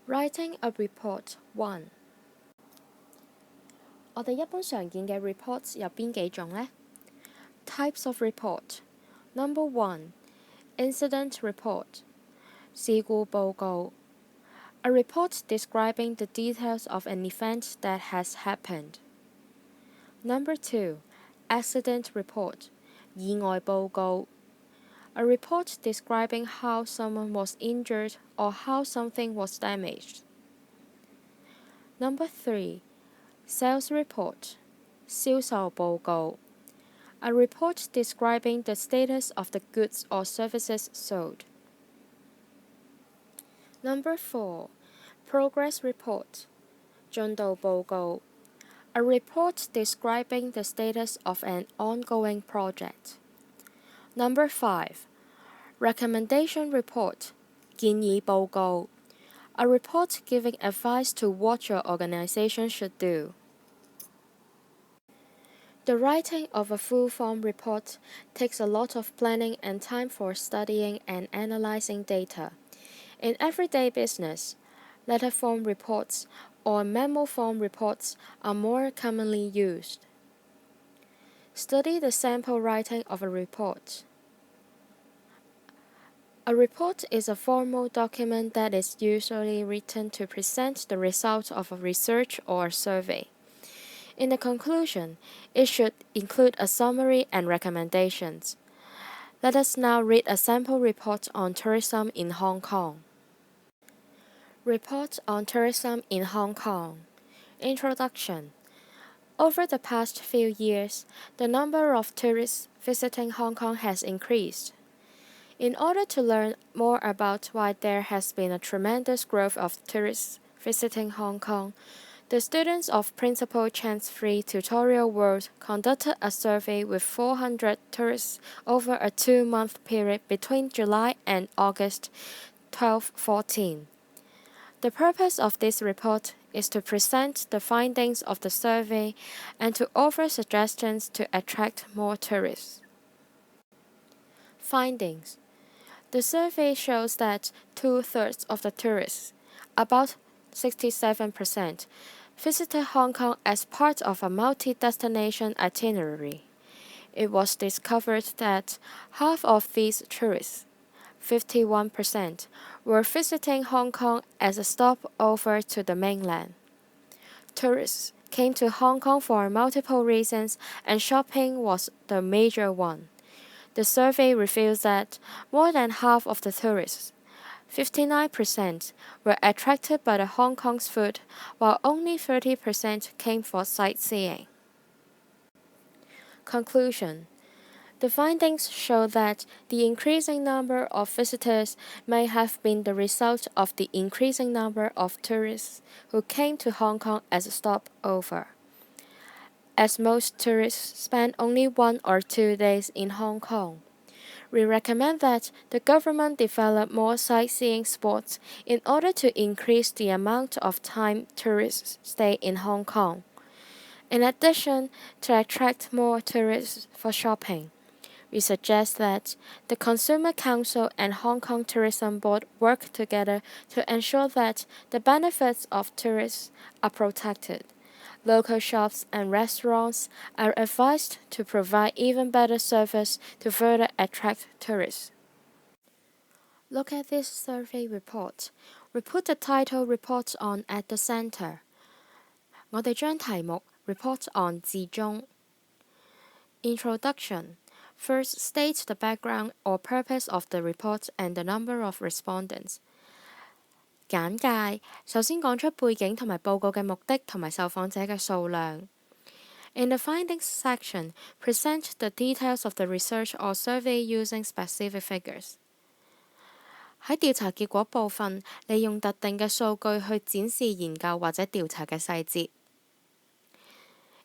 Writing a report 1。我哋一般常見嘅 reports 有邊幾種呢？ Types of report Number 1. Incident report 事故報告 A report describing the details of an event that has happened. Number 2. Accident report 意外報告 A report describing how someone was injured or how something was damaged. Number 3. Sales report 銷售報告 A report describing the status of the goods or services sold. Number 4. Progress report 進度報告 A report describing the status of an ongoing project. Number 5. Recommendation report 建議報告 A report giving advice to what your organization should do. The writing of a full-form report takes a lot of planning and time for studying and analyzing data. In everyday business, letter form reports or memo form reports are more commonly used. Study the sample writing of a report. A report is a formal document that is usually written to present the result of a research or a survey. In the conclusion, it should include a summary and recommendations. Let us now read a sample report on tourism in Hong Kong. Report on tourism in Hong Kong. Introduction. Over the past few years, the number of tourists visiting Hong Kong has increased. In order to learn more about why there has been a tremendous growth of tourists visiting Hong Kong, the students of Principal Chan's Free Tutorial World conducted a survey with 400 tourists over a 2-month period between July and August 2014. The purpose of this report is to present the findings of the survey and to offer suggestions to attract more tourists. Findings. The survey shows that 2/3 of the tourists, about 67%, visited Hong Kong as part of a multi-destination itinerary. It was discovered that half of these tourists, 51%, were visiting Hong Kong as a stopover to the mainland. Tourists came to Hong Kong for multiple reasons, and shopping was the major one. The survey reveals that more than half of the tourists, 59%, were attracted by the Hong Kong's food, while only 30% came for sightseeing. Conclusion. The findings show that the increasing number of visitors may have been the result of the increasing number of tourists who came to Hong Kong as a stopover. As most tourists spend only 1 or 2 days in Hong Kong, we recommend that the government develop more sightseeing spots in order to increase the amount of time tourists stay in Hong Kong. In addition, to attract more tourists for shopping, we suggest that the Consumer Council and Hong Kong Tourism Board work together to ensure that the benefits of tourists are protected. Local shops and restaurants are advised to provide even better service to further attract tourists. Look at this survey report. We put the title Reports on at the center. 我哋將題目 Reports on 字中。Introduction. First, state the background or purpose of the report and the number of respondents. 簡介，首先講出背景同埋報告嘅目的同埋受訪者嘅數量。In the findings section, present the details of the research or survey using specific figures. 喺調查結果部分，利用特定嘅數據去展示研究或者調查嘅細節。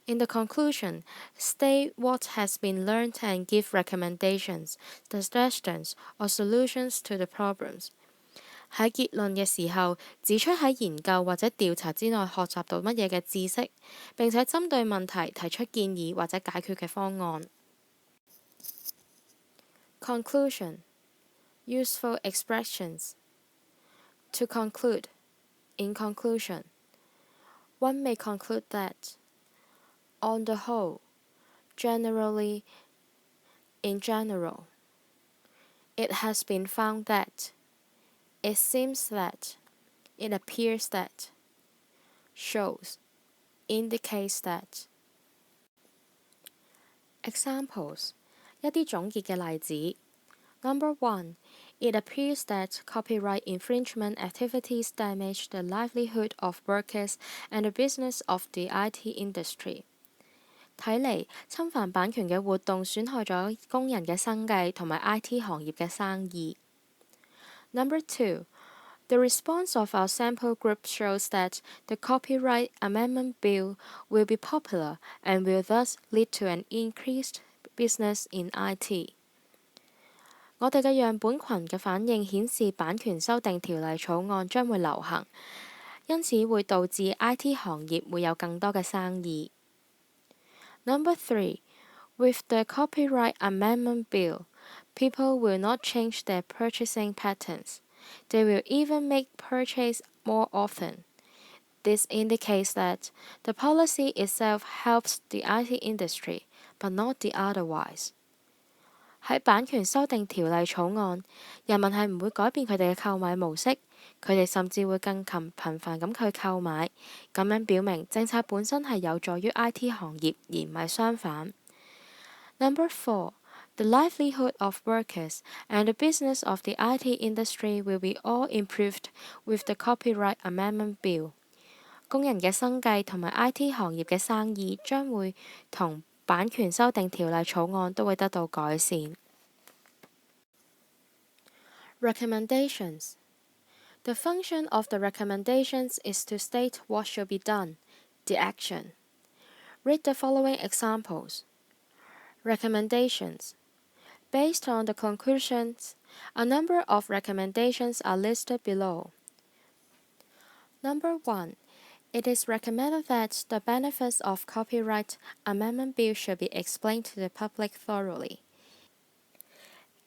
In the conclusion, state what has been learned and give recommendations, suggestions, or solutions to the problems. 喺結論嘅時候，指出喺研究或者調查之內學習到乜嘢嘅知識，並且針對問題提出建議或者解決嘅方案。Conclusion. Useful expressions. To conclude. In conclusion, one may conclude that, on the whole, generally, in general, it has been found that, it seems that, it appears that, shows, indicates that. Examples 一啲總結嘅例子 Number 1. It appears that copyright infringement activities damage the livelihood of workers and the business of the IT industry. 睇嚟，侵犯版權嘅活動損害咗工人嘅生計同埋 IT 行業嘅生意。Number 2. The response of our sample group shows that the Copyright Amendment Bill will be popular and will thus lead to an increased business in IT. 我哋嘅樣本群嘅反應顯示版權修訂條例草案將會流行，因此會導致 IT 行業會有更多嘅生意。Number 3. With the Copyright Amendment Bill, people will not change their purchasing patterns. They will even make purchase more often. This indicates that the policy itself helps the IT industry, but not the otherwise. 喺版權修訂條例草案，人民係唔會改變佢哋嘅購買模式，佢哋甚至會更頻繁咁去購買，咁樣表明政策本身係有助於 IT 行業，而唔係相反。Number 4. The livelihood of workers and the business of the IT industry will be all improved with the Copyright Amendment Bill. 工人嘅生計同埋 IT 行業嘅生意將會同版權修訂條例草案都會得到改善。Recommendations. The function of the recommendations is to state what should be done, the action. Read the following examples. Recommendations. Based on the conclusions, a number of recommendations are listed below. Number 1. It is recommended that the benefits of Copyright Amendment Bill should be explained to the public thoroughly.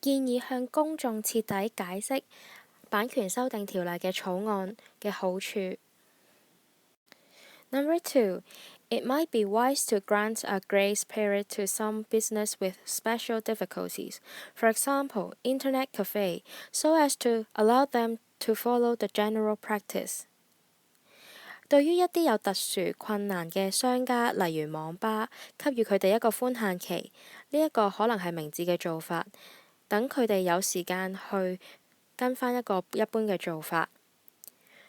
建議向公眾徹底解釋版權修訂條例嘅草案嘅好處。Number 2. It might be wise to grant a grace period to some business with special difficulties, for example, Internet cafe, so as to allow them to follow the general practice. 對於一啲有特殊困難嘅商家，例如網吧，給予佢哋一個寬限期，呢一個可能係明智嘅做法，等佢哋有時間去跟返一個一般嘅做法。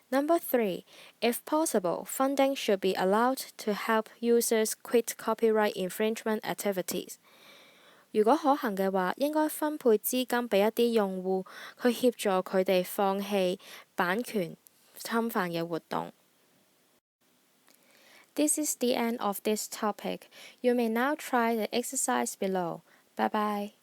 Number 3. If possible, funding should be allowed to help users quit copyright infringement activities. 如果可行嘅話，應該分配資金俾一啲用戶，去協助佢哋放棄版權侵犯嘅活動。This is the end of this topic. You may now try the exercise below. Bye bye.